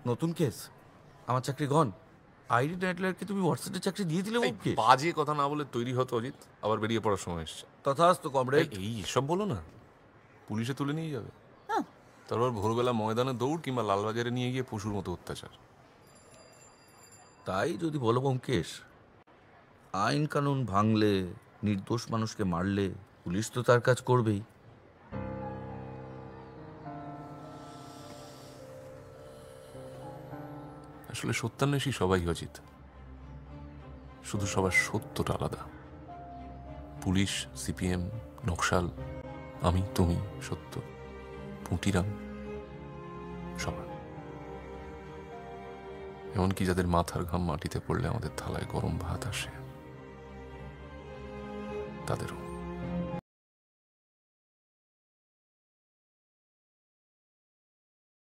নতুন কেস? আমার চাকরি গন? আইডি নাইটলারকে তুমি হোয়াটসঅ্যাপে চাকরি দিয়ে দিলে? এই বাজে কথা না বলে তৈরি হতো অজিত, আবার বেরিয়ে পড়ার সময় এসছে। তথাস্তু কমরেড। এই এসব বলো না, পুলিশে তুলে নিয়ে যাবে। তারপর ভোরবেলা ময়দানে দৌড় কিংবা লালবাজারে নিয়ে গিয়ে পশুর মতো অত্যাচার। তাই যদি বলো ব্যোমকেশ, আইন কানুন ভাঙলে, নির্দোষ মানুষকে মারলে পুলিশ তো তার কাজ করবেই। আসলে সত্যান্বেষী সবাই অজিত, শুধু সবার সত্যটা আলাদা। পুলিশ, সিপিএম, নকশাল, আমি, তুমি, সত্য, পুঁটিরাম, সবার। এমনকি যাদের মাথার ঘাম মাটিতে পড়লে আমাদের থালায় গরম ভাত আসে, তাদেরও।